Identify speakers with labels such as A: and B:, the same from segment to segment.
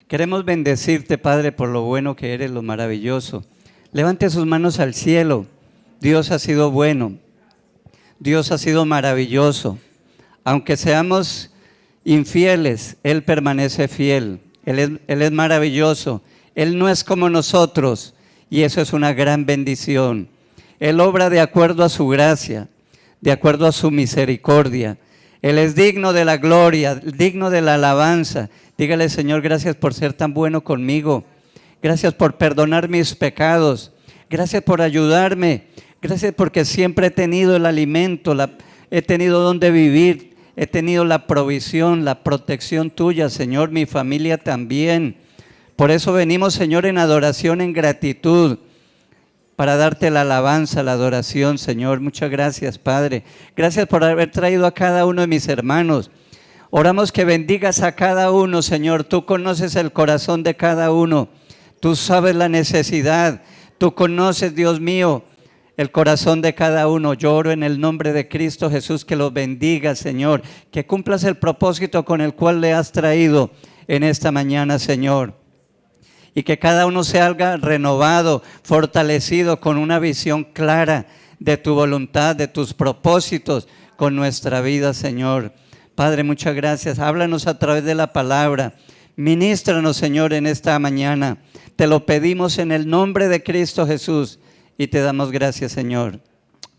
A: Queremos bendecirte, Padre, por lo bueno que eres, lo maravilloso. Levante sus manos al cielo. Dios ha sido bueno. Dios ha sido maravilloso. Aunque seamos infieles, Él permanece fiel. Él es maravilloso. Él no es como nosotros y eso es una gran bendición. Él obra de acuerdo a su gracia, de acuerdo a su misericordia. Él es digno de la gloria, digno de la alabanza. Dígale, Señor, gracias por ser tan bueno conmigo. Gracias por perdonar mis pecados. Gracias por ayudarme. Gracias porque siempre he tenido el alimento, he tenido donde vivir. He tenido la provisión, la protección tuya, Señor, mi familia también. Por eso venimos, Señor, en adoración, en gratitud, para darte la alabanza, la adoración, Señor. Muchas gracias, Padre. Gracias por haber traído a cada uno de mis hermanos. Oramos que bendigas a cada uno, Señor. Tú conoces el corazón de cada uno. Tú sabes la necesidad. Tú conoces, Dios mío, el corazón de cada uno. Yo oro en el nombre de Cristo Jesús que los bendiga, Señor, que cumplas el propósito con el cual le has traído en esta mañana, Señor, y que cada uno salga renovado, fortalecido, con una visión clara de tu voluntad, de tus propósitos con nuestra vida, Señor. Padre, muchas gracias. Háblanos a través de la palabra. Ministranos, Señor, en esta mañana. Te lo pedimos en el nombre de Cristo Jesús. Y te damos gracias, Señor.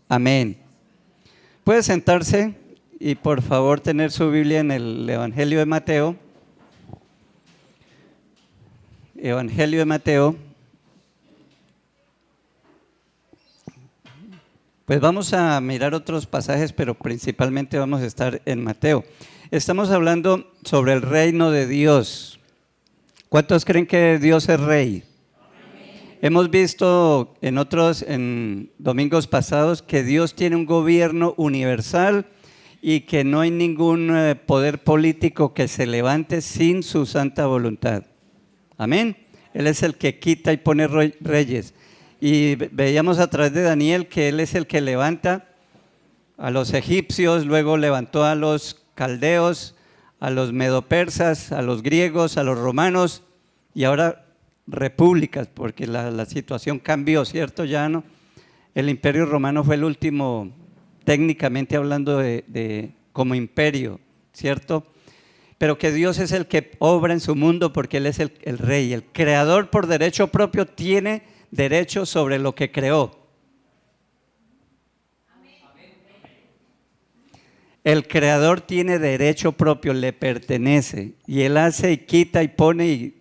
A: Amén. Puede sentarse y por favor tener su Biblia en el Evangelio de Mateo. Evangelio de Mateo. Pues vamos a mirar otros pasajes, pero principalmente vamos a estar en Mateo. Estamos hablando sobre el reino de Dios. ¿Cuántos creen que Dios es rey? Hemos visto en domingos pasados que Dios tiene un gobierno universal y que no hay ningún poder político que se levante sin su santa voluntad. Amén. Él es el que quita y pone reyes. Y veíamos a través de Daniel que Él es el que levanta a los egipcios, luego levantó a los caldeos, a los medopersas, a los griegos, a los romanos y ahora repúblicas, porque la situación cambió, ¿cierto? Ya no, el imperio romano fue el último, técnicamente hablando como imperio, ¿cierto? Pero que Dios es el que obra en su mundo porque Él es el rey, el creador por derecho propio tiene derecho sobre lo que creó. El creador tiene derecho propio, le pertenece y Él hace y quita y pone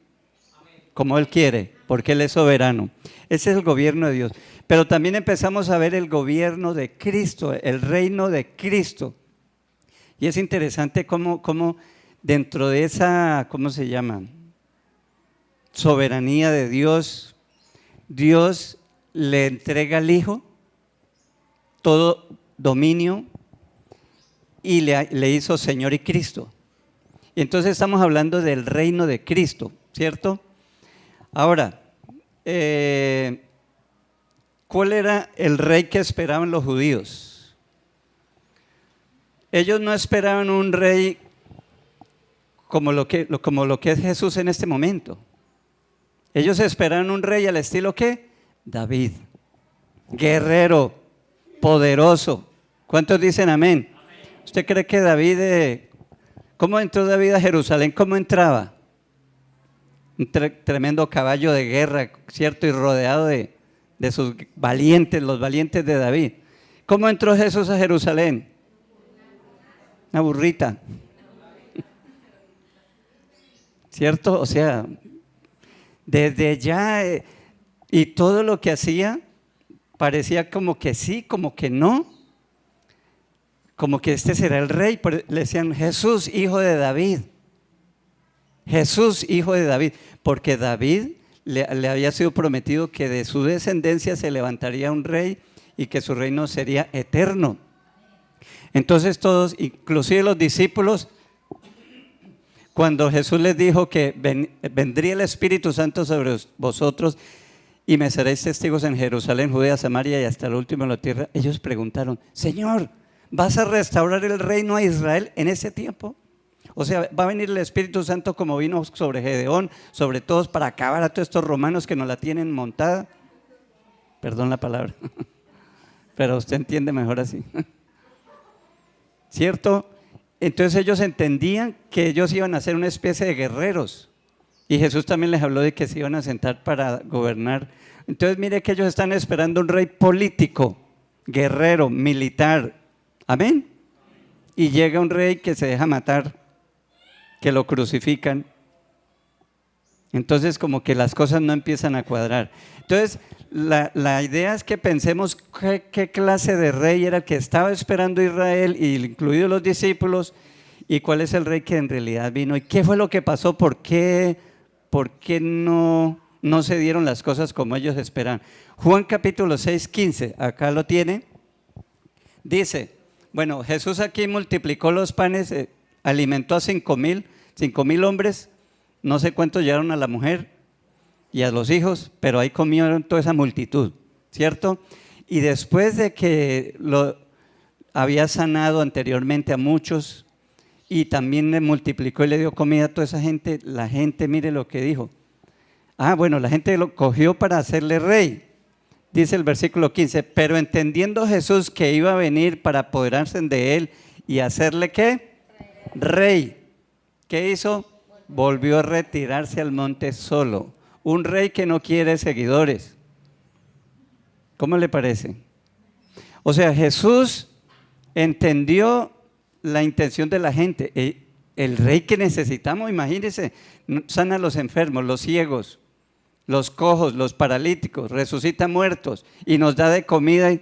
A: como Él quiere, porque Él es soberano. Ese es el gobierno de Dios. Pero también empezamos a ver el gobierno de Cristo, el reino de Cristo. Y es interesante cómo dentro de esa, ¿cómo se llama? Soberanía de Dios, Dios le entrega al Hijo todo dominio y le hizo Señor y Cristo. Y entonces estamos hablando del reino de Cristo, ¿cierto? Ahora, ¿cuál era el rey que esperaban los judíos? Ellos no esperaban un rey como lo que es Jesús en este momento. Ellos esperaban un rey al estilo ¿qué? David, guerrero, poderoso. ¿Cuántos dicen amén? ¿Usted cree que David, cómo entró David a Jerusalén? ¿Cómo entraba? Un tremendo caballo de guerra, ¿cierto? Y rodeado de sus valientes, los valientes de David. ¿Cómo entró Jesús a Jerusalén? Una burrita. ¿Cierto? O sea, desde ya, y todo lo que hacía parecía como que sí, como que no. Como que este será el rey. Le decían Jesús, hijo de David. Jesús, hijo de David, porque David le había sido prometido que de su descendencia se levantaría un rey y que su reino sería eterno. Entonces todos, inclusive los discípulos, cuando Jesús les dijo que vendría el Espíritu Santo sobre vosotros y me seréis testigos en Jerusalén, Judea, Samaria y hasta el último de la tierra, ellos preguntaron, Señor, ¿vas a restaurar el reino a Israel en ese tiempo? O sea, va a venir el Espíritu Santo como vino sobre Gedeón, sobre todos, para acabar a todos estos romanos que nos la tienen montada. Perdón la palabra, pero usted entiende mejor así. ¿Cierto? Entonces ellos entendían que ellos iban a ser una especie de guerreros. Y Jesús también les habló de que se iban a sentar para gobernar. Entonces mire que ellos están esperando un rey político, guerrero, militar. Amén. Y llega un rey que se deja matar, que lo crucifican. Entonces como que las cosas no empiezan a cuadrar. Entonces la idea es que pensemos qué clase de rey era el que estaba esperando Israel, incluidos los discípulos, y cuál es el rey que en realidad vino, y qué fue lo que pasó, por qué no se dieron las cosas como ellos esperaban. Juan capítulo 6, 15, acá lo tiene, dice, bueno, Jesús aquí multiplicó los panes, alimentó a 5,000 hombres, no sé cuántos llegaron a la mujer y a los hijos, pero ahí comieron toda esa multitud, ¿cierto? Y después de que lo había sanado anteriormente a muchos y también le multiplicó y le dio comida a toda esa gente, la gente, mire lo que dijo. Bueno, la gente lo cogió para hacerle rey. Dice el versículo 15, pero entendiendo Jesús que iba a venir para apoderarse de él y hacerle ¿qué? Rey. ¿Qué hizo? Volvió a retirarse al monte solo. Un rey que no quiere seguidores. ¿Cómo le parece? O sea, Jesús entendió la intención de la gente. El rey que necesitamos, imagínense, sana a los enfermos, los ciegos, los cojos, los paralíticos, resucita muertos y nos da de comida.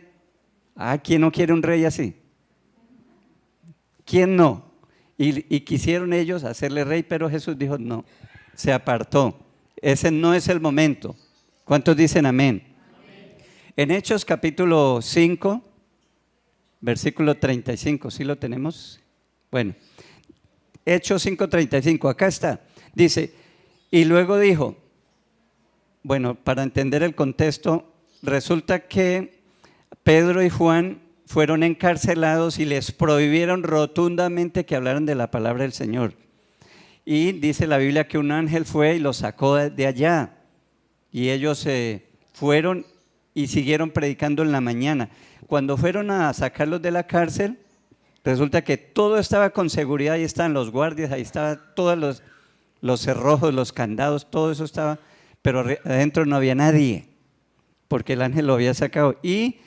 A: ¿Quién no quiere un rey así? ¿Quién no? Y quisieron ellos hacerle rey, pero Jesús dijo no, se apartó. Ese no es el momento. ¿Cuántos dicen amén? Amén. En Hechos capítulo 5, versículo 35, ¿sí lo tenemos? Bueno, Hechos 5:35, acá está. Dice, y luego dijo, bueno, para entender el contexto, resulta que Pedro y Juan fueron encarcelados y les prohibieron rotundamente que hablaran de la palabra del Señor. Y dice la Biblia que un ángel fue y los sacó de allá. Y ellos fueron y siguieron predicando en la mañana. Cuando fueron a sacarlos de la cárcel, resulta que todo estaba con seguridad. Ahí estaban los guardias, ahí estaban todos los cerrojos, los candados, todo eso estaba. Pero adentro no había nadie, porque el ángel lo había sacado. Y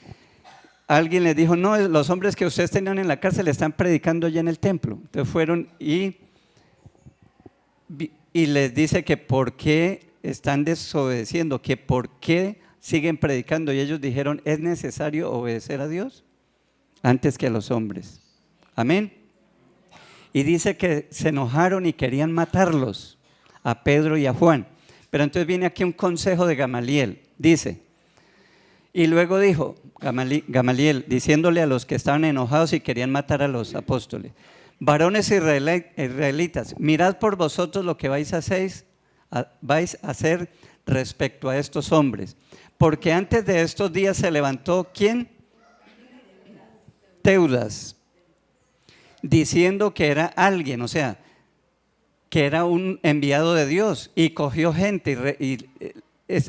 A: alguien les dijo, no, los hombres que ustedes tenían en la cárcel están predicando ya en el templo. Entonces fueron y les dice que por qué están desobedeciendo, que por qué siguen predicando. Y ellos dijeron, es necesario obedecer a Dios antes que a los hombres. Amén. Y dice que se enojaron y querían matarlos, a Pedro y a Juan. Pero entonces viene aquí un consejo de Gamaliel. Dice, y luego dijo Gamaliel, diciéndole a los que estaban enojados y querían matar a los apóstoles, varones israelitas, mirad por vosotros lo que vais a hacer respecto a estos hombres. Porque antes de estos días se levantó, ¿quién? Teudas, diciendo que era alguien, o sea, que era un enviado de Dios, y cogió gente.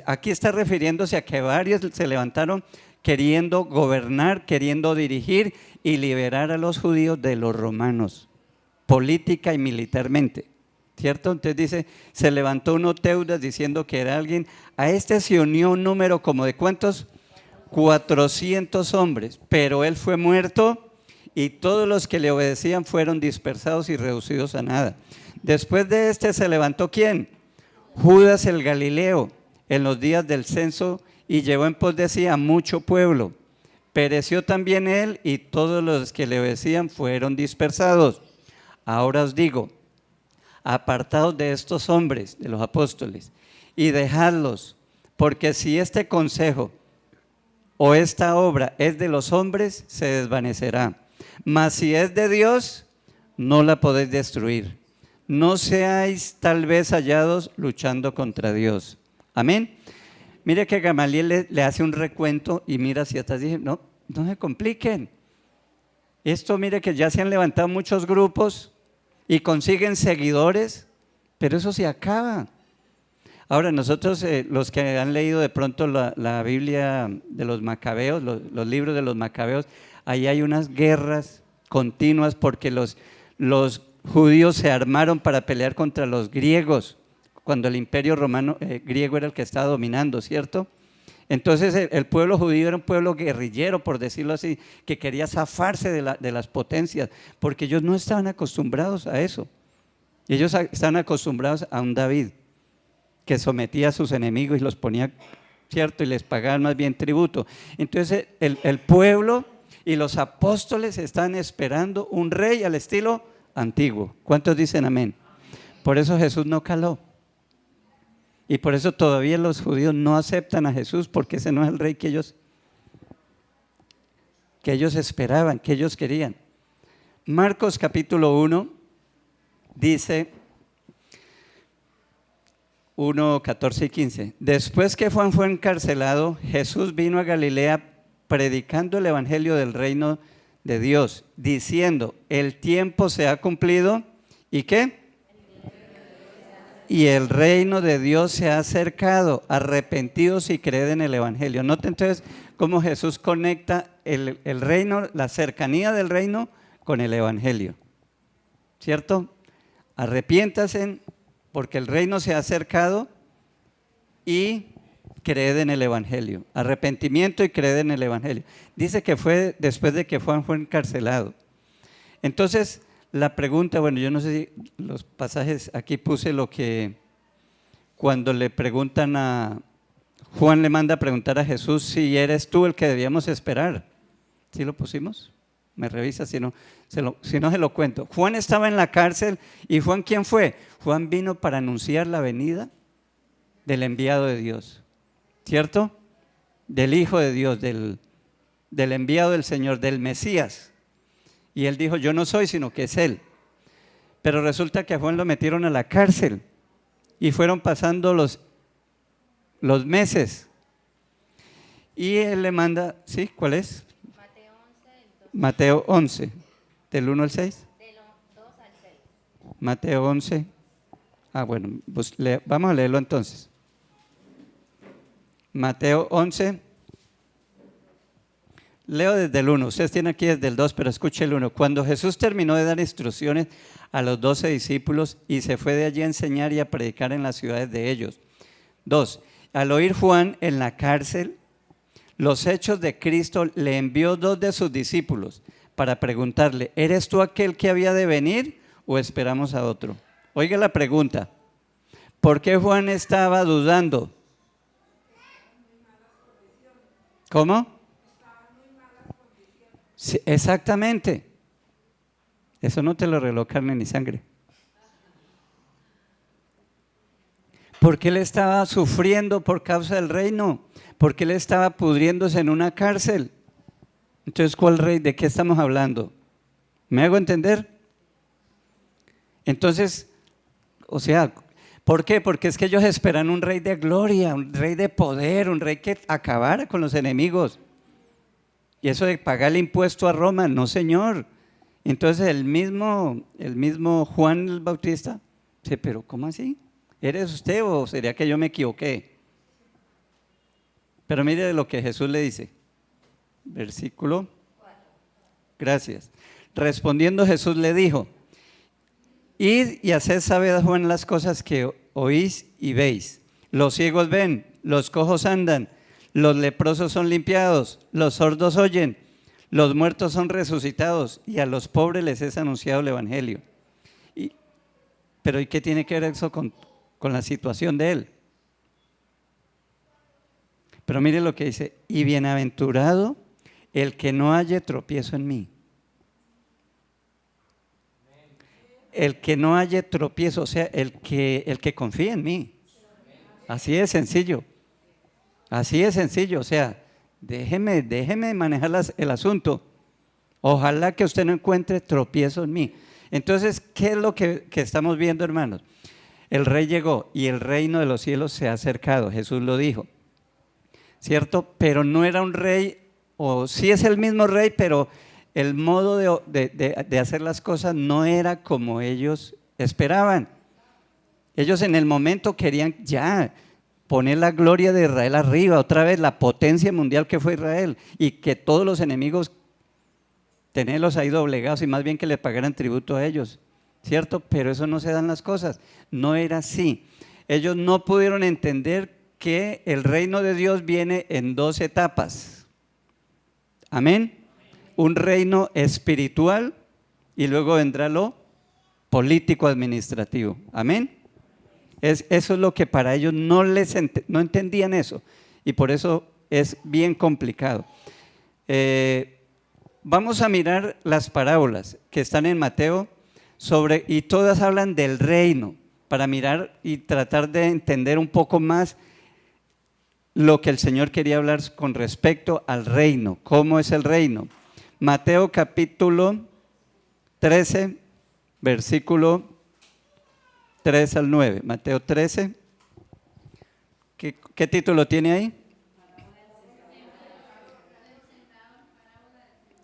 A: Aquí está refiriéndose a que varios se levantaron queriendo gobernar, queriendo dirigir y liberar a los judíos de los romanos, política y militarmente, ¿cierto? Entonces dice, se levantó uno Teudas diciendo que era alguien. A este se unió un número como de ¿cuántos? 400 hombres, pero él fue muerto y todos los que le obedecían fueron dispersados y reducidos a nada. Después de este se levantó ¿quién? Judas el Galileo, en los días del censo, y llevó en pos de sí a mucho pueblo. Pereció también él y todos los que le obedecían fueron dispersados. Ahora os digo, apartaos de estos hombres, de los apóstoles, y dejadlos, porque si este consejo o esta obra es de los hombres, se desvanecerá. Mas si es de Dios, no la podéis destruir. No seáis tal vez hallados luchando contra Dios. Amén. Mire que Gamaliel le hace un recuento y mira si hasta dice, no se compliquen. Esto mire que ya se han levantado muchos grupos y consiguen seguidores, pero eso se acaba. Ahora nosotros, los que han leído de pronto la Biblia de los Macabeos, los libros de los Macabeos, ahí hay unas guerras continuas porque los judíos se armaron para pelear contra los griegos, cuando el imperio romano griego era el que estaba dominando, ¿cierto? Entonces el pueblo judío era un pueblo guerrillero, por decirlo así, que quería zafarse de las potencias, porque ellos no estaban acostumbrados a eso. Ellos estaban acostumbrados a un David que sometía a sus enemigos y los ponía, ¿cierto? Y les pagaban más bien tributo. Entonces el pueblo y los apóstoles están esperando un rey al estilo antiguo. ¿Cuántos dicen amén? Por eso Jesús no caló. Y por eso todavía los judíos no aceptan a Jesús, porque ese no es el rey que ellos esperaban, que ellos querían. Marcos capítulo 1 dice 1, 14 y 15. Después que Juan fue encarcelado, Jesús vino a Galilea predicando el evangelio del reino de Dios, diciendo: el tiempo se ha cumplido, ¿y qué? Y el reino de Dios se ha acercado, arrepentidos y creed en el evangelio. Noten entonces cómo Jesús conecta el reino, la cercanía del reino con el evangelio, ¿cierto? Arrepiéntase porque el reino se ha acercado y creed en el evangelio. Arrepentimiento y creed en el evangelio. Dice que fue después de que Juan fue encarcelado. Entonces, la pregunta, bueno, yo no sé si los pasajes, aquí puse lo que cuando le preguntan Juan le manda a preguntar a Jesús si eres tú el que debíamos esperar. ¿Sí lo pusimos? Me revisa, si no se lo cuento. Juan estaba en la cárcel y Juan, ¿quién fue? Juan vino para anunciar la venida del enviado de Dios, ¿cierto? Del Hijo de Dios, del enviado del Señor, del Mesías. Y él dijo: yo no soy, sino que es él. Pero resulta que a Juan lo metieron a la cárcel y fueron pasando los meses. Y él le manda, ¿sí? ¿Cuál es? Mateo 11, del 1 al 6. Del 2 al 6. Mateo 11. Bueno, pues vamos a leerlo entonces. Mateo 11. Leo desde el 1, ustedes tienen aquí desde el 2, pero escuche el 1. Cuando Jesús terminó de dar instrucciones a los 12 discípulos y se fue de allí a enseñar y a predicar en las ciudades de ellos. 2. Al oír Juan en la cárcel los hechos de Cristo, le envió 2 de sus discípulos para preguntarle: ¿eres tú aquel que había de venir o esperamos a otro? Oiga la pregunta. ¿Por qué Juan estaba dudando? ¿Cómo? Sí, exactamente. Eso no te lo reveló carne ni sangre. Porque él estaba sufriendo por causa del reino, porque él estaba pudriéndose en una cárcel. Entonces, ¿cuál rey? ¿De qué estamos hablando? ¿Me hago entender? Entonces, o sea, ¿por qué? Porque es que ellos esperan un rey de gloria, un rey de poder, un rey que acabara con los enemigos. Y eso de pagar el impuesto a Roma, no, señor. Entonces el mismo Juan el Bautista dice: pero ¿cómo así? ¿Eres usted o sería que yo me equivoqué? Pero mire lo que Jesús le dice. Versículo 4. Gracias. Respondiendo Jesús le dijo: id y haced saber a Juan las cosas que oís y veis. Los ciegos ven, los cojos andan, los leprosos son limpiados, los sordos oyen, los muertos son resucitados y a los pobres les es anunciado el evangelio. Pero ¿y qué tiene que ver eso con la situación de él? Pero mire lo que dice: y bienaventurado el que no halle tropiezo en mí. El que no halle tropiezo, o sea, el que confía en mí. Así de sencillo. Así de sencillo, o sea, déjeme manejar el asunto. Ojalá que usted no encuentre tropiezo en mí. Entonces, ¿qué es lo que estamos viendo, hermanos? El rey llegó y el reino de los cielos se ha acercado, Jesús lo dijo, ¿cierto? Pero no era un rey, o sí es el mismo rey, pero el modo de hacer las cosas no era como ellos esperaban. Ellos en el momento querían ya poner la gloria de Israel arriba, otra vez la potencia mundial que fue Israel, y que todos los enemigos tenerlos ahí doblegados y más bien que le pagaran tributo a ellos, ¿cierto? Pero eso no se dan las cosas, no era así. Ellos no pudieron entender que el reino de Dios viene en dos etapas. Amén. Un reino espiritual y luego vendrá lo político administrativo. Amén. Eso es lo que para ellos no entendían eso, y por eso es bien complicado. Vamos a mirar las parábolas que están en Mateo y todas hablan del reino, para mirar y tratar de entender un poco más lo que el Señor quería hablar con respecto al reino. ¿Cómo es el reino? Mateo capítulo 13, versículo 3 al 9. Mateo 13. ¿Qué título tiene ahí?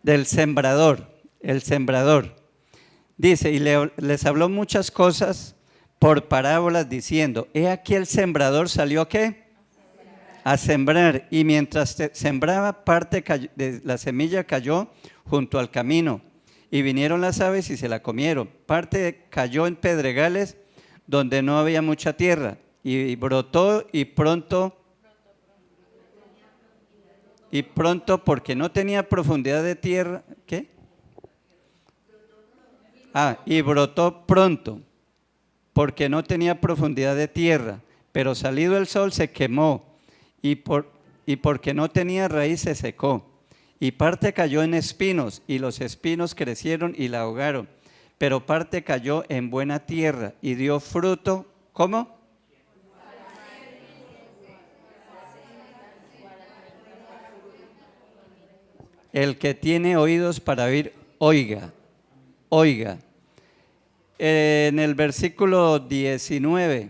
A: Del sembrador. El sembrador. Dice, y les habló muchas cosas por parábolas diciendo, he aquí el sembrador salió ¿a qué? A sembrar, y mientras sembraba, parte de la semilla cayó junto al camino, y vinieron las aves y se la comieron. Parte cayó en pedregales donde no había mucha tierra, y brotó y pronto porque no tenía profundidad de tierra, ¿qué? Y brotó pronto porque no tenía profundidad de tierra, pero salido el sol se quemó, y porque no tenía raíz se secó. Y parte cayó en espinos, y los espinos crecieron y la ahogaron. Pero parte cayó en buena tierra y dio fruto. ¿Cómo? El que tiene oídos para oír, oiga, oiga. En el versículo 19,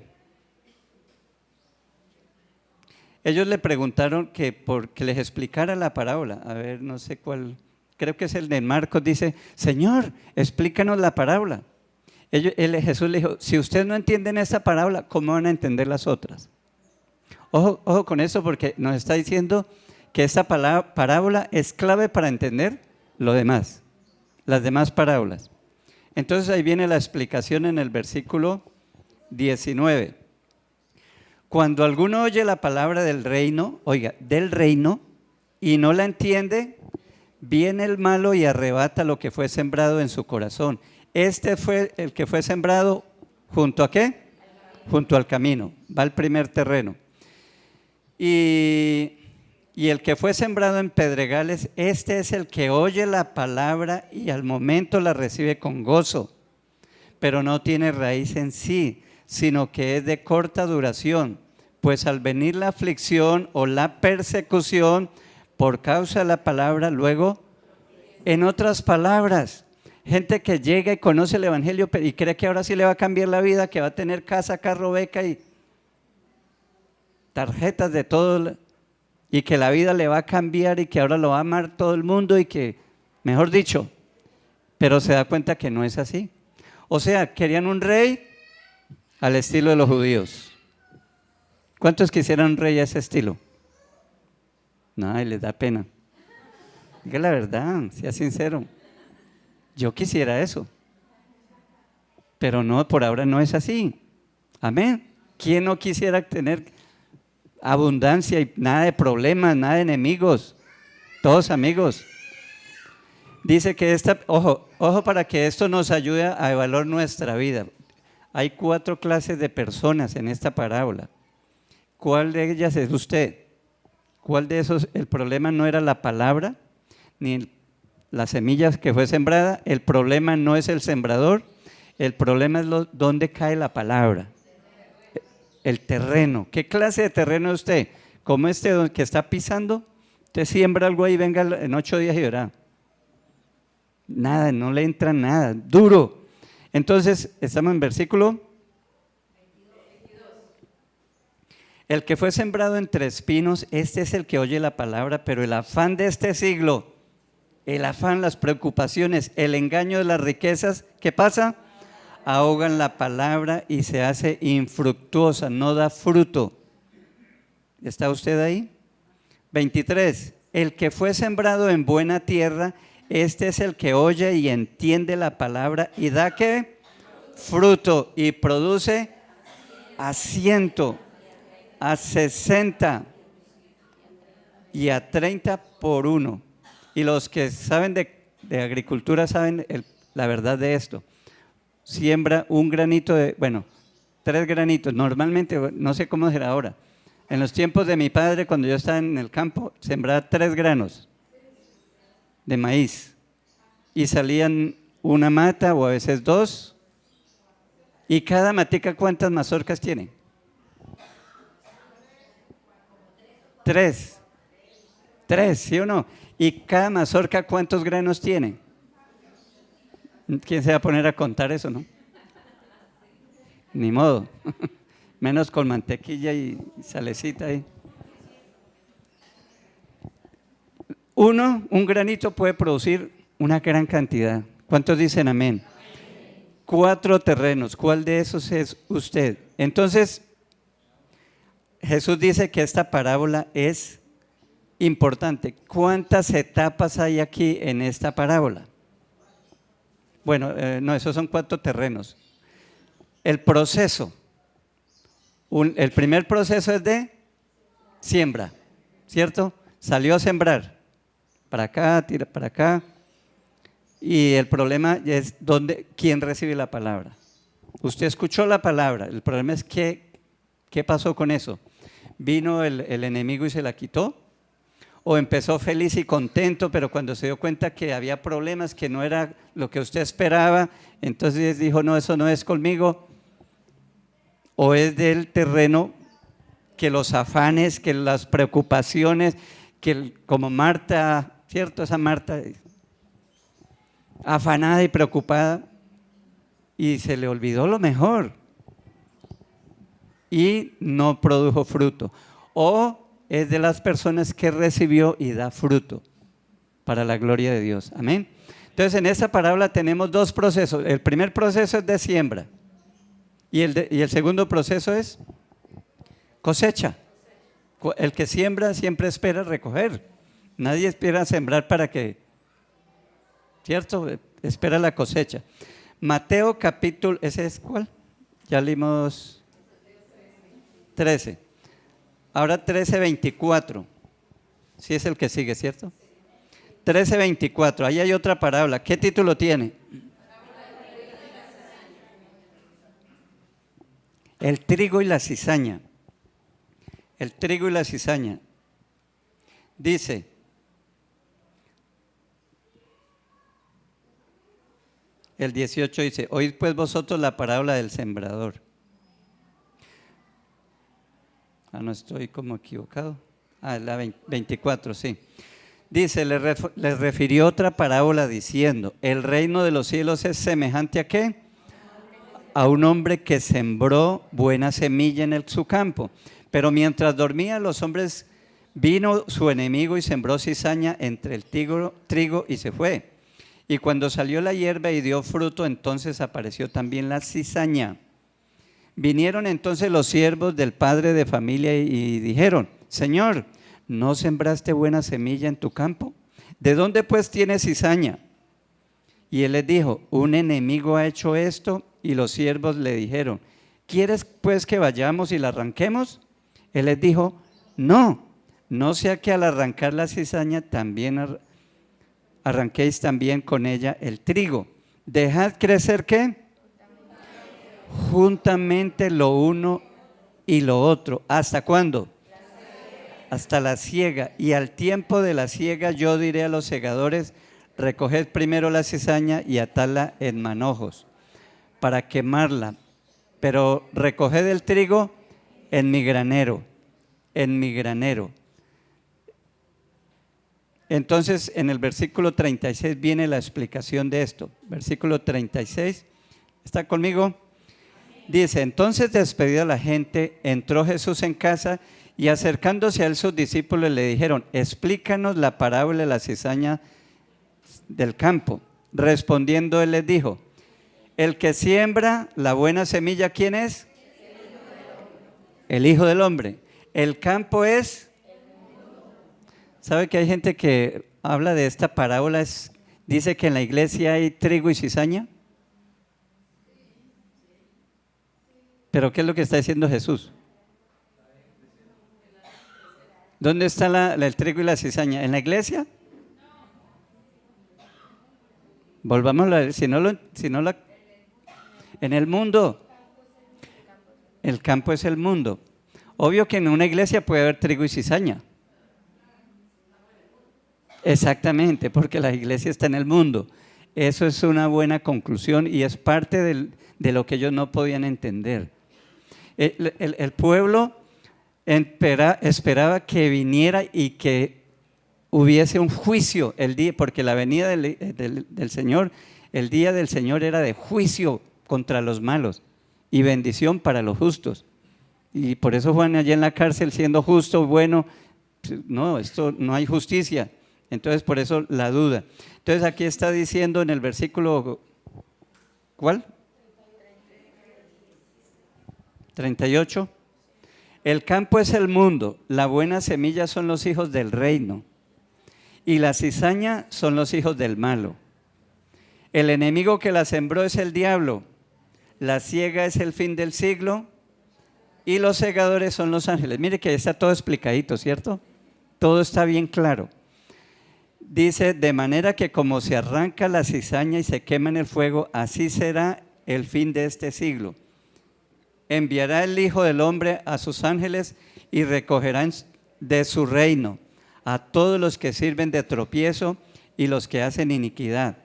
A: ellos le preguntaron que les explicara la parábola. A ver, no sé cuál, creo que es el de Marcos. Dice, Señor, explícanos la parábola. Jesús le dijo, si ustedes no entienden esta parábola, ¿cómo van a entender las otras? Ojo con eso, porque nos está diciendo que esta parábola es clave para entender lo demás, las demás parábolas. Entonces ahí viene la explicación en el versículo 19. Cuando alguno oye la palabra del reino, oiga, del reino, y no la entiende, viene el malo y arrebata lo que fue sembrado en su corazón. Este fue el que fue sembrado ¿junto a qué? Junto al camino, va al primer terreno. Y el que fue sembrado en pedregales, este es el que oye la palabra y al momento la recibe con gozo, pero no tiene raíz en sí, sino que es de corta duración, pues al venir la aflicción o la persecución por causa de la palabra, luego, en otras palabras, gente que llega y conoce el evangelio y cree que ahora sí le va a cambiar la vida, que va a tener casa, carro, beca y tarjetas de todo, y que la vida le va a cambiar y que ahora lo va a amar todo el mundo y que, mejor dicho, pero se da cuenta que no es así. O sea, querían un rey al estilo de los judíos. ¿Cuántos quisieran un rey a ese estilo? No, y les da pena. Diga la verdad, sea sincero. Yo quisiera eso, pero no, por ahora no es así. Amén. ¿Quién no quisiera tener abundancia y nada de problemas, nada de enemigos? Todos amigos. Dice que ojo para que esto nos ayude a evaluar nuestra vida. Hay 4 clases de personas en esta parábola. ¿Cuál de ellas es usted? ¿Cuál de esos? El problema no era la palabra, ni las semillas que fue sembrada. El problema no es el sembrador, el problema es dónde cae la palabra. El terreno. ¿Qué clase de terreno es usted? Como este que está pisando, usted siembra algo ahí, venga en 8 días y verá. Nada, no le entra nada, duro. Entonces, estamos en versículo 22. El que fue sembrado entre espinos, este es el que oye la palabra, pero el afán de este siglo El afán, las preocupaciones, el engaño de las riquezas, ¿qué pasa? Ahogan la palabra y se hace infructuosa, no da fruto. ¿Está usted ahí? 23. El que fue sembrado en buena tierra, este es el que oye y entiende la palabra y da ¿qué? Fruto, y produce a 100, a 60 y a 30 por uno. Y los que saben de agricultura saben la verdad de esto. Siembra un granito bueno, 3 granitos. Normalmente, no sé cómo será ahora. En los tiempos de mi padre, cuando yo estaba en el campo, sembraba 3 granos de maíz. Y salían una mata o a veces 2. ¿Y cada matica cuántas mazorcas tiene? 3. 3, ¿sí o no? ¿Y cada mazorca cuántos granos tiene? ¿Quién se va a poner a contar eso, no? Ni modo. Menos con mantequilla y salecita ahí. Un granito puede producir una gran cantidad. ¿Cuántos dicen amén? 4 terrenos. ¿Cuál de esos es usted? Entonces, Jesús dice que esta parábola es importante. ¿Cuántas etapas hay aquí en esta parábola? Bueno, no, esos son 4 terrenos. El proceso. El primer proceso es de siembra, ¿cierto? Salió a sembrar. Para acá, tira para acá. Y el problema es quién recibe la palabra. Usted escuchó la palabra. El problema es qué pasó con eso. ¿Vino el enemigo y se la quitó? ¿O empezó feliz y contento, pero cuando se dio cuenta que había problemas, que no era lo que usted esperaba, entonces dijo, no, eso no es conmigo? ¿O es del terreno que los afanes, que las preocupaciones, que como Marta, ¿cierto? Esa Marta afanada y preocupada, y se le olvidó lo mejor y no produjo fruto. O es de las personas que recibió y da fruto para la gloria de Dios. Amén. Entonces en esta parábola tenemos 2 procesos. El primer proceso es de siembra y el segundo proceso es cosecha. El que siembra siempre espera recoger. Nadie espera sembrar para que, ¿cierto? Espera la cosecha. Mateo capítulo, ¿ese es cuál? Ya leímos 13. Ahora 13:24. Sí es el que sigue, ¿cierto? 13:24. Ahí hay otra parábola. ¿Qué título tiene? El trigo y la cizaña. El trigo y la cizaña. Dice, el 18 dice, oíd pues vosotros la parábola del sembrador. No estoy como equivocado. La 24, sí. Dice, les refirió otra parábola diciendo, el reino de los cielos es semejante ¿a qué? A un hombre que sembró buena semilla en su campo. Pero mientras dormía los hombres, vino su enemigo y sembró cizaña entre el trigo y se fue. Y cuando salió la hierba y dio fruto, entonces apareció también la cizaña. Vinieron entonces los siervos del padre de familia y dijeron, Señor, ¿no sembraste buena semilla en tu campo? ¿De dónde pues tienes cizaña? Y él les dijo, un enemigo ha hecho esto. Y los siervos le dijeron, ¿quieres pues que vayamos y la arranquemos? Él les dijo, no sea que al arrancar la cizaña también arranquéis también con ella el trigo. Dejad crecer ¿qué? Juntamente lo uno y lo otro. ¿Hasta cuándo? Hasta la siega. Y al tiempo de la siega yo diré a los segadores, recoged primero la cizaña y atadla en manojos para quemarla, pero recoged el trigo en mi granero, en mi granero. Entonces en el versículo 36 viene la explicación de esto. Versículo 36, ¿está conmigo? Dice, entonces despedida la gente, entró Jesús en casa y acercándose a él sus discípulos le dijeron, explícanos la parábola de la cizaña del campo. Respondiendo él les dijo, el que siembra la buena semilla, ¿quién es? El Hijo del Hombre. El campo es... ¿Sabe que hay gente que habla de esta parábola? Dice que en la iglesia hay trigo y cizaña. ¿Pero qué es lo que está diciendo Jesús? ¿Dónde está el trigo y la cizaña? ¿En la iglesia? Volvamos a ver, en el mundo. El campo es el mundo. Obvio que en una iglesia puede haber trigo y cizaña. Exactamente, porque la iglesia está en el mundo. Eso es una buena conclusión y es parte de lo que ellos no podían entender. El pueblo esperaba que viniera y que hubiese un juicio el día, porque la venida del Señor, el día del Señor era de juicio contra los malos y bendición para los justos. Y por eso Juan allí en la cárcel siendo justo, bueno, no, esto no hay justicia. Entonces por eso la duda. Entonces aquí está diciendo en el versículo, ¿cuál? 38. El campo es el mundo, la buena semilla son los hijos del reino y la cizaña son los hijos del malo. El enemigo que la sembró es el diablo, la siega es el fin del siglo y los segadores son los ángeles. Mire que está todo explicadito, ¿cierto? Todo está bien claro. Dice, de manera que como se arranca la cizaña y se quema en el fuego, así será el fin de este siglo. Enviará el Hijo del Hombre a sus ángeles y recogerán de su reino a todos los que sirven de tropiezo y los que hacen iniquidad.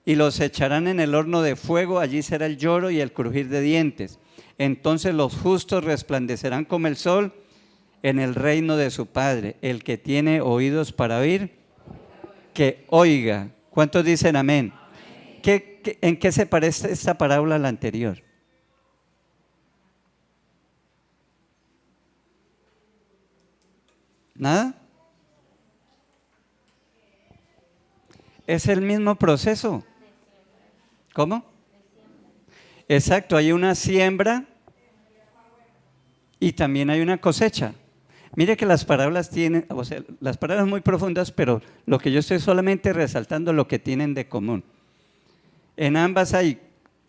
A: Y los echarán en el horno de fuego, allí será el lloro y el crujir de dientes. Entonces los justos resplandecerán como el sol en el reino de su Padre. El que tiene oídos para oír, que oiga. ¿Cuántos dicen amén? ¿En qué se parece esta parábola a la anterior? ¿Nada? Es el mismo proceso. ¿Cómo? Exacto, hay una siembra y también hay una cosecha. Mire que las parábolas tienen, o sea, las parábolas muy profundas, pero lo que yo estoy solamente resaltando lo que tienen de común. En ambas hay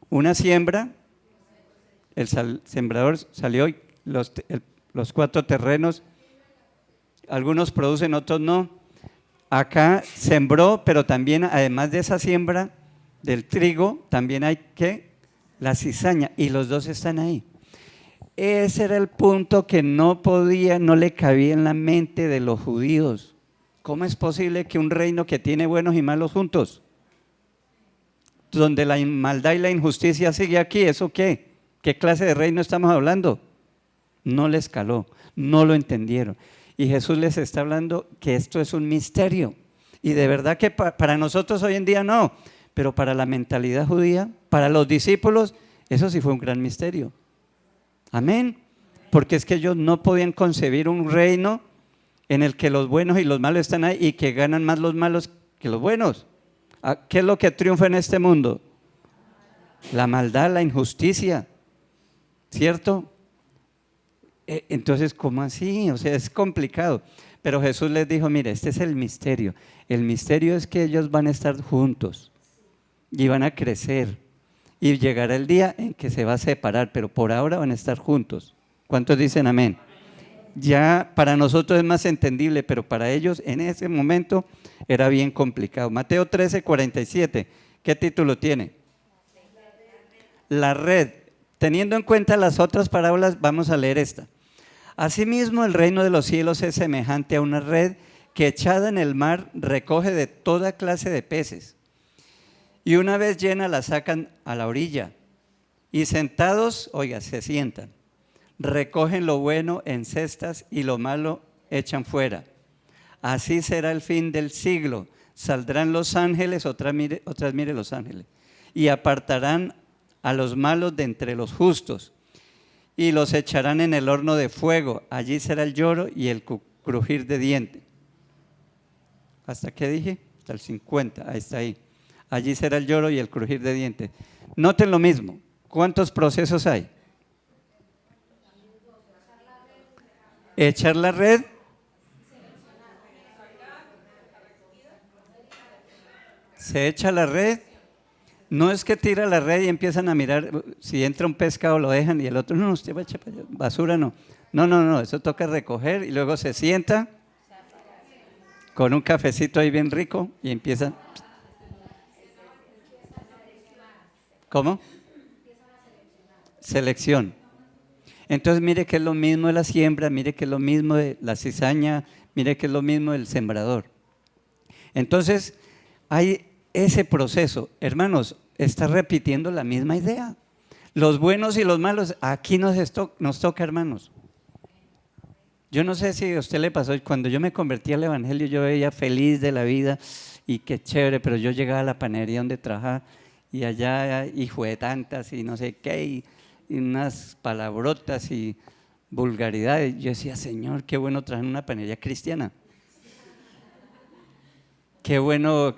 A: una siembra, el sembrador salió y los 4 terrenos, algunos producen, otros no. Acá sembró, pero también además de esa siembra del trigo, también hay la cizaña, y los dos están ahí. Ese era el punto que no le cabía en la mente de los judíos. ¿Cómo es posible que un reino que tiene buenos y malos juntos, donde la maldad y la injusticia sigue aquí, ¿eso qué? ¿Qué clase de reino estamos hablando? No les caló, no lo entendieron. Y Jesús les está hablando que esto es un misterio. Y de verdad que para nosotros hoy en día no, pero para la mentalidad judía, para los discípulos, eso sí fue un gran misterio. Amén. Porque es que ellos no podían concebir un reino en el que los buenos y los malos están ahí y que ganan más los malos que los buenos. ¿Qué es lo que triunfa en este mundo? La maldad, la injusticia, ¿cierto? Entonces, ¿cómo así? O sea, es complicado. Pero Jesús les dijo, mire, este es el misterio. El misterio es que ellos van a estar juntos y van a crecer. Y llegará el día en que se va a separar, pero por ahora van a estar juntos. ¿Cuántos dicen amén? Ya para nosotros es más entendible, pero para ellos en ese momento era bien complicado. Mateo 13:47, ¿qué título tiene? La red. Teniendo en cuenta las otras parábolas, vamos a leer esta. Asimismo, el reino de los cielos es semejante a una red que echada en el mar recoge de toda clase de peces. Y una vez llena la sacan a la orilla y sentados, oiga, se sientan. Recogen lo bueno en cestas y lo malo echan fuera. Así será el fin del siglo. Saldrán los ángeles, otras mire los ángeles, y apartarán a los malos de entre los justos y los echarán en el horno de fuego. Allí será el lloro y el crujir de dientes. ¿Hasta qué dije? hasta el 50, ahí está ahí. Allí será el lloro y el crujir de dientes. Noten lo mismo. ¿Cuántos procesos hay? Echar la red. Se echa la red. No es que tira la red y empiezan a mirar, si entra un pescado lo dejan y el otro, no, usted va a echar basura, no. No, eso toca recoger y luego se sienta con un cafecito ahí bien rico y empieza. ¿Cómo? Selección. Entonces mire que es lo mismo de la siembra, mire que es lo mismo de la cizaña, mire que es lo mismo del sembrador. Entonces hay ese proceso. Hermanos, está repitiendo la misma idea. Los buenos y los malos, aquí nos toca, hermanos. Yo no sé si a usted le pasó, cuando yo me convertí al evangelio yo veía feliz de la vida y qué chévere, pero yo llegaba a la panadería donde trabajaba y allá hijo de tantas y no sé qué, y unas palabrotas y vulgaridades. Yo decía, Señor, qué bueno trabajar en una panadería cristiana. Qué bueno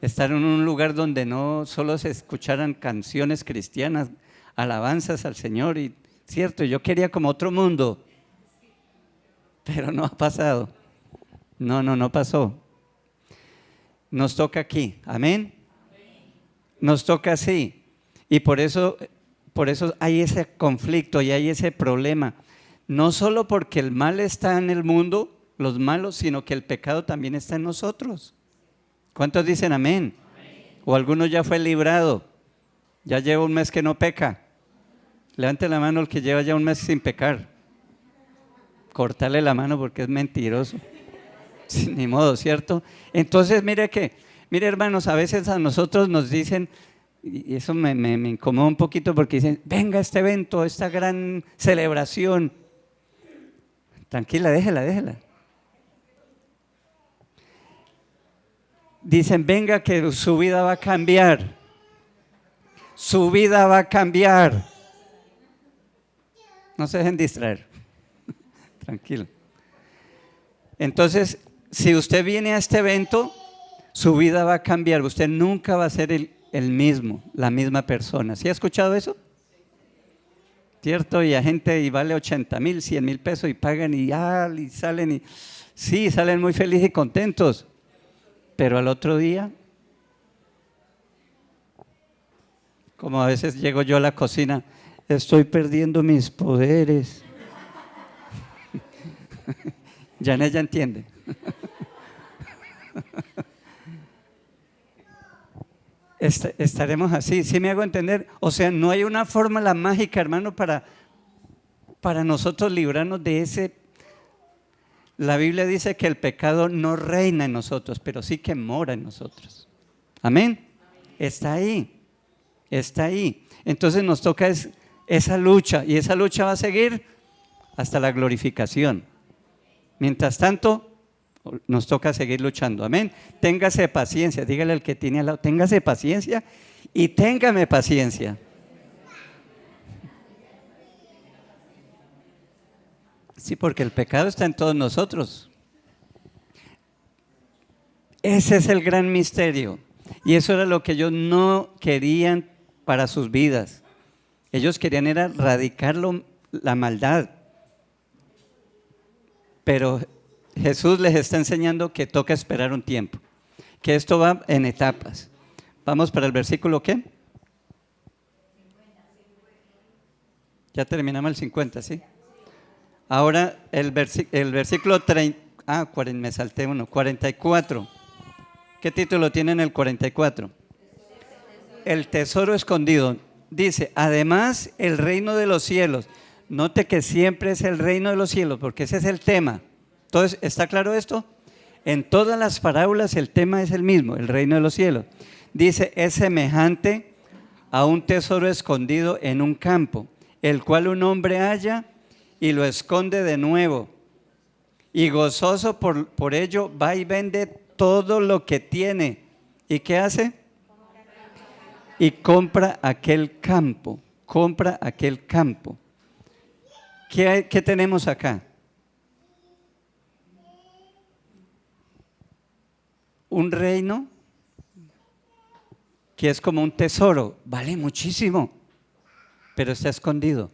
A: estar en un lugar donde no solo se escucharan canciones cristianas, alabanzas al Señor. Y cierto, yo quería como otro mundo, pero no ha pasado. No pasó. Nos toca aquí, amén. Nos toca así. Y por eso hay ese conflicto y hay ese problema. No solo porque el mal está en el mundo, los malos, sino que el pecado también está en nosotros. ¿Cuántos dicen amén? O alguno ya fue librado, ya lleva un mes que no peca. Levante la mano el que lleva ya un mes sin pecar. Cortarle la mano porque es mentiroso. Ni modo, ¿cierto? Entonces mire hermanos, a veces a nosotros nos dicen, y eso me incomoda un poquito porque dicen, venga a este evento, esta gran celebración. Tranquila, déjela. Dicen, venga que su vida va a cambiar. Su vida va a cambiar. No se dejen distraer. Tranquilo. Entonces, si usted viene a este evento, su vida va a cambiar. Usted nunca va a ser el mismo, la misma persona. ¿Sí ha escuchado eso? ¿Cierto? Y a gente y vale 80,000, 100,000 pesos y pagan y salen y sí, salen muy felices y contentos. Pero al otro día, como a veces llego yo a la cocina, estoy perdiendo mis poderes. Janet ya entiende. Estaremos así, ¿sí me hago entender? O sea, no hay una fórmula mágica, hermano, para nosotros librarnos de ese. La Biblia dice que el pecado no reina en nosotros, pero sí que mora en nosotros. Amén. Está ahí. Entonces nos toca esa lucha, y esa lucha va a seguir hasta la glorificación. Mientras tanto, nos toca seguir luchando. Amén. Téngase paciencia, dígale al que tiene al lado, téngase paciencia y téngame paciencia. Sí, porque el pecado está en todos nosotros. Ese es el gran misterio. Y eso era lo que ellos no querían para sus vidas. Ellos querían era erradicar la maldad. Pero Jesús les está enseñando que toca esperar un tiempo. Que esto va en etapas. Vamos para el versículo ¿qué? Ya terminamos el 50, ¿sí? Ahora el versículo 30, me salté uno, 44. ¿Qué título tiene en el 44? El tesoro escondido. Dice, además el reino de los cielos. Note que siempre es el reino de los cielos, porque ese es el tema. Entonces, ¿está claro esto? En todas las parábolas el tema es el mismo, el reino de los cielos. Dice, es semejante a un tesoro escondido en un campo, el cual un hombre halla y lo esconde de nuevo. Y gozoso por ello va y vende todo lo que tiene. ¿Y qué hace? Y compra aquel campo. ¿Qué tenemos acá? un reino que es como un tesoro, vale muchísimo, pero está escondido.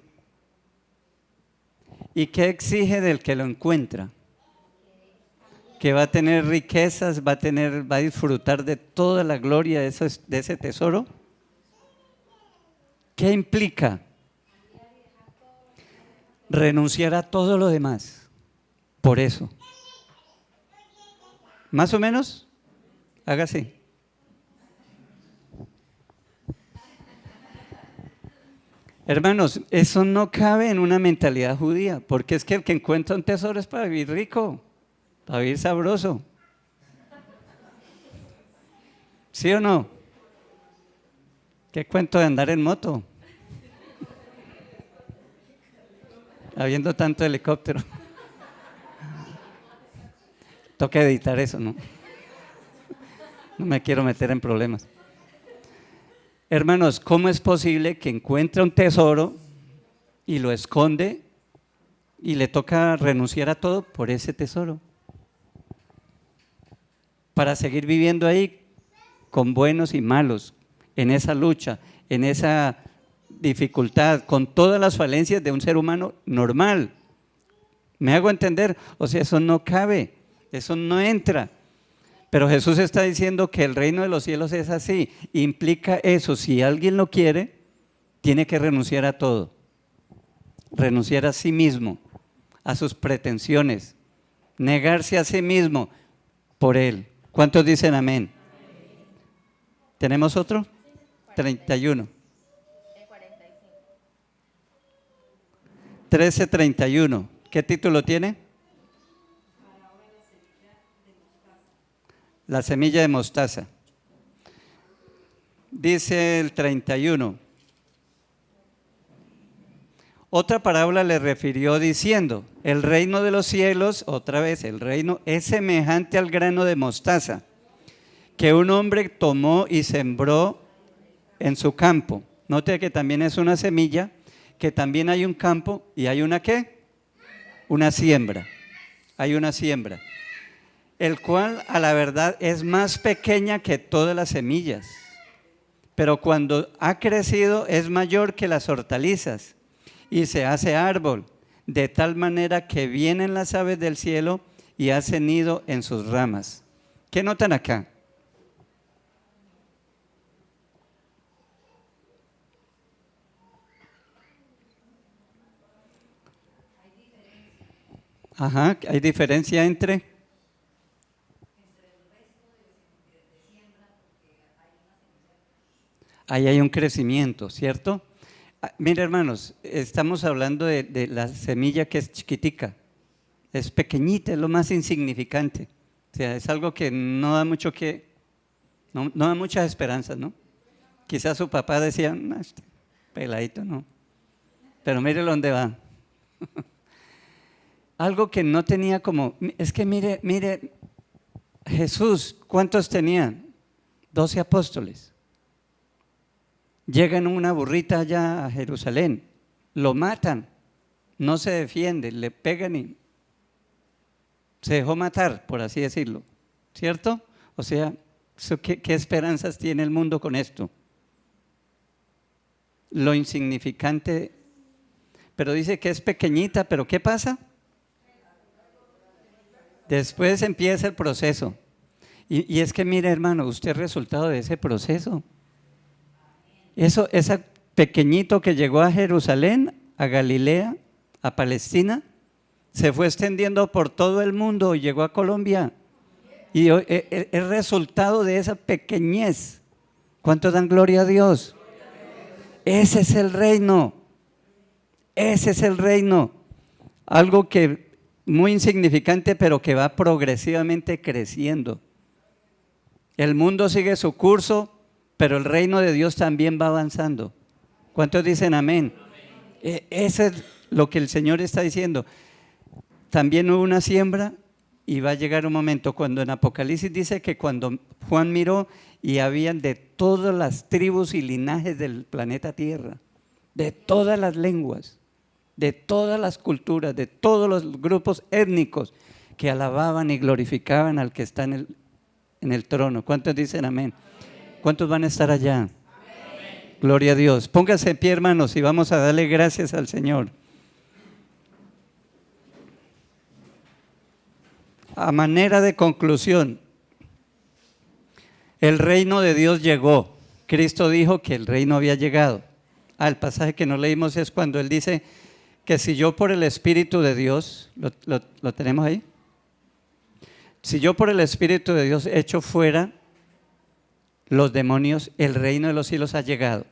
A: ¿Y qué exige del que lo encuentra? Que va a tener riquezas, va a disfrutar de toda la gloria de ese tesoro. ¿Qué implica? Renunciar a todo lo demás. Por eso. ¿Más o menos? Haga así. Hermanos, eso no cabe en una mentalidad judía, porque es que el que encuentra un tesoro es para vivir rico, para vivir sabroso. ¿Sí o no? ¿Qué cuento de andar en moto? Habiendo tanto helicóptero. Toca editar eso, ¿no? No me quiero meter en problemas. Hermanos, ¿cómo es posible que encuentre un tesoro y lo esconde y le toca renunciar a todo por ese tesoro? Para seguir viviendo ahí con buenos y malos, en esa lucha, en esa dificultad, con todas las falencias de un ser humano normal. ¿Me hago entender? O sea, eso no cabe, eso no entra. Pero Jesús está diciendo que el reino de los cielos es así, implica eso, si alguien lo quiere, tiene que renunciar a todo, renunciar a sí mismo, a sus pretensiones, negarse a sí mismo por él. ¿Cuántos dicen amén? ¿Tenemos otro? 31. 13:31. ¿Qué título tiene? La semilla de mostaza. Dice el 31. Otra parábola le refirió diciendo, el reino de los cielos, otra vez el reino, es semejante al grano de mostaza que un hombre tomó y sembró en su campo. Note que también es una semilla, que también hay un campo y hay una ¿qué? Una siembra. Hay una siembra. El cual a la verdad es más pequeña que todas las semillas, pero cuando ha crecido es mayor que las hortalizas y se hace árbol, de tal manera que vienen las aves del cielo y hacen nido en sus ramas. ¿Qué notan acá? Ajá, hay diferencia entre... Ahí hay un crecimiento, ¿cierto? Mire, hermanos, estamos hablando de la semilla que es chiquitica, es pequeñita, es lo más insignificante. O sea, es algo que no da mucho no da muchas esperanzas, ¿no? Quizás su papá decía, no, este peladito no, pero mire dónde va. Algo que no tenía es que mire, Jesús, ¿cuántos tenían? 12 apóstoles. Llegan una burrita allá a Jerusalén, lo matan, no se defiende, le pegan y se dejó matar, por así decirlo, ¿cierto? O sea, ¿qué esperanzas tiene el mundo con esto? Lo insignificante, pero dice que es pequeñita, pero ¿qué pasa? Después empieza el proceso. Y es que mire, hermano, usted es resultado de ese proceso. Ese pequeñito que llegó a Jerusalén, a Galilea, a Palestina, se fue extendiendo por todo el mundo y llegó a Colombia. Y es resultado de esa pequeñez. ¿Cuántos dan gloria a Dios? Ese es el reino. Ese es el reino. Algo que muy insignificante, pero que va progresivamente creciendo. El mundo sigue su curso, pero el reino de Dios también va avanzando. ¿Cuántos dicen amén? Eso es lo que el Señor está diciendo. También hubo una siembra y va a llegar un momento cuando en Apocalipsis dice que cuando Juan miró y habían de todas las tribus y linajes del planeta Tierra, de todas las lenguas, de todas las culturas, de todos los grupos étnicos que alababan y glorificaban al que está en el trono. ¿Cuántos dicen amén? ¿Cuántos van a estar allá? Amén. Gloria a Dios. Póngase en pie, hermanos, y vamos a darle gracias al Señor. A manera de conclusión, el reino de Dios llegó. Cristo dijo que el reino había llegado. El pasaje que no leímos es cuando Él dice que si yo por el Espíritu de Dios, ¿lo tenemos ahí? Si yo por el Espíritu de Dios echo fuera los demonios, el reino de los cielos ha llegado.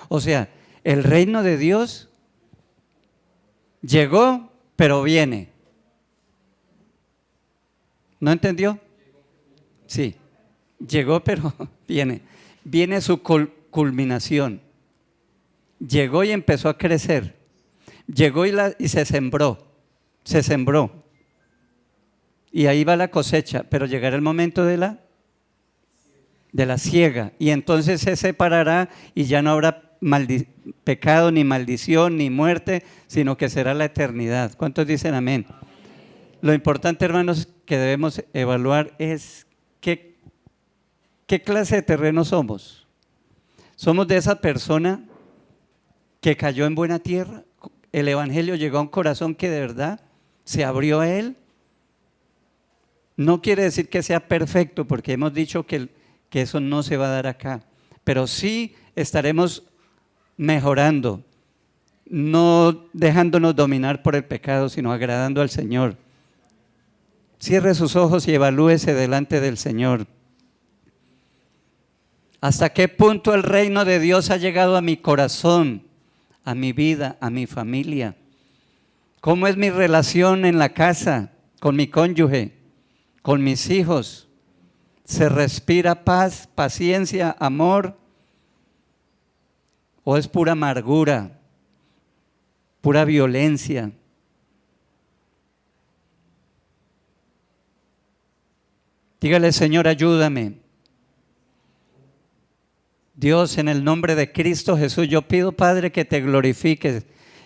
A: O sea, el reino de Dios llegó, pero viene. ¿No entendió? Sí, llegó, pero viene. Viene su culminación. Llegó y empezó a crecer. Llegó y se sembró. Y ahí va la cosecha, pero llegará el momento de la siega. Y entonces se separará y ya no habrá pecado, ni maldición, ni muerte, sino que será la eternidad. ¿Cuántos dicen amén? Lo importante, hermanos, que debemos evaluar es qué clase de terreno somos. ¿Somos de esa persona que cayó en buena tierra? ¿El evangelio llegó a un corazón que de verdad se abrió a él? No quiere decir que sea perfecto, porque hemos dicho que eso no se va a dar acá, pero sí estaremos mejorando, no dejándonos dominar por el pecado, sino agradando al Señor. Cierre sus ojos y evalúese delante del Señor. ¿Hasta qué punto el reino de Dios ha llegado a mi corazón, a mi vida, a mi familia? ¿Cómo es mi relación en la casa, con mi cónyuge, con mis hijos? ¿Se respira paz, paciencia, amor? ¿O es pura amargura, pura violencia? Dígale, Señor, ayúdame. Dios, en el nombre de Cristo Jesús, yo pido, Padre, que te glorifiques,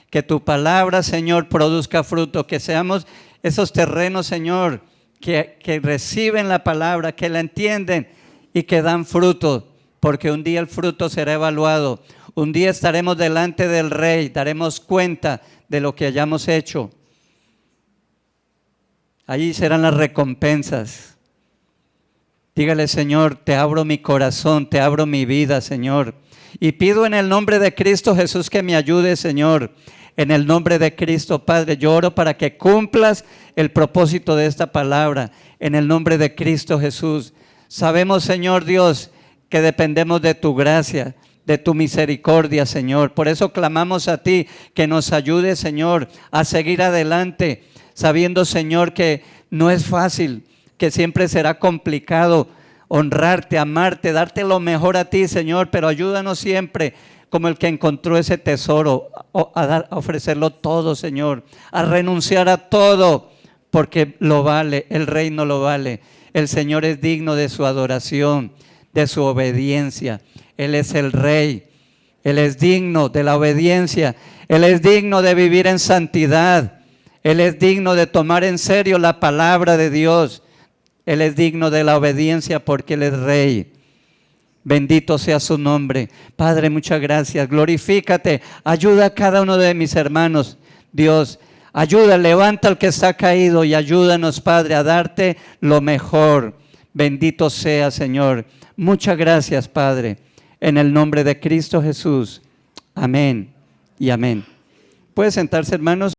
A: que tu palabra, Señor, produzca fruto, que seamos esos terrenos, Señor, que reciben la palabra, que la entienden y que dan fruto, porque un día el fruto será evaluado. Un día estaremos delante del Rey, daremos cuenta de lo que hayamos hecho. Allí serán las recompensas. Dígale, Señor, te abro mi corazón, te abro mi vida, Señor. Y pido en el nombre de Cristo Jesús que me ayude, Señor. En el nombre de Cristo, Padre, yo oro para que cumplas el propósito de esta palabra. En el nombre de Cristo Jesús. Sabemos, Señor Dios, que dependemos de tu gracia, de tu misericordia, Señor. Por eso clamamos a ti que nos ayude, Señor, a seguir adelante, sabiendo, Señor, que no es fácil, que siempre será complicado honrarte, amarte, darte lo mejor a ti, Señor, pero ayúdanos siempre como el que encontró ese tesoro, a ofrecerlo todo, Señor, a renunciar a todo, porque lo vale, el reino lo vale. El Señor es digno de su adoración, de su obediencia. Él es el Rey, Él es digno de la obediencia, Él es digno de vivir en santidad, Él es digno de tomar en serio la palabra de Dios. Él es digno de la obediencia porque Él es Rey. Bendito sea su nombre. Padre, muchas gracias. Glorifícate. Ayuda a cada uno de mis hermanos. Dios, ayuda, levanta al que está caído y ayúdanos, Padre, a darte lo mejor. Bendito sea, Señor. Muchas gracias, Padre. En el nombre de Cristo Jesús. Amén y amén. Puede sentarse, hermanos.